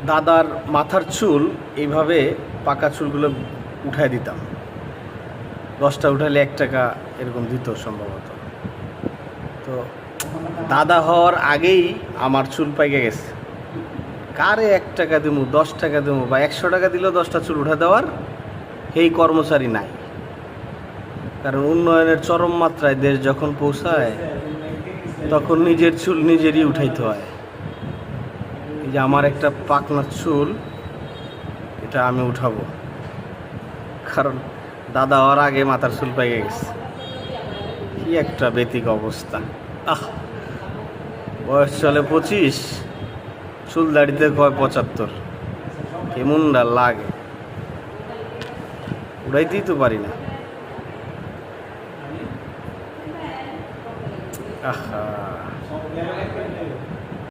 দাদার মাথার চুল এইভাবে পাকা চুলগুলো উঠায় দিতাম। 10টা উঠালে 1 টাকা এরকম দিত সম্ভবত। তো দাদা হওয়ার আগেই আমার চুল পাইকে গেছে। কারে 1 টাকা দেবো, 10 টাকা দেবো বা 100 টাকা দিলেও 10টা চুল উঠা দেওয়ার এই কর্মচারী নাই। কারণ উন্নয়নের চরম মাত্রায় দেশ যখন পৌঁছায় তখন নিজের চুল নিজেরই উঠাইতে হয়। এই যে আমার একটা পাকনা চুল, এটা আমি উঠাবো, কারণ দাদা হওয়ার আগে মাথার চুল পাইকে গেছে। কি একটা বেতিক অবস্থা। বয়স চলে 25, চুল দাড়িতে কয় 75। কেমনটা লাগে, উড়াইতেই তো পারি না। আহা।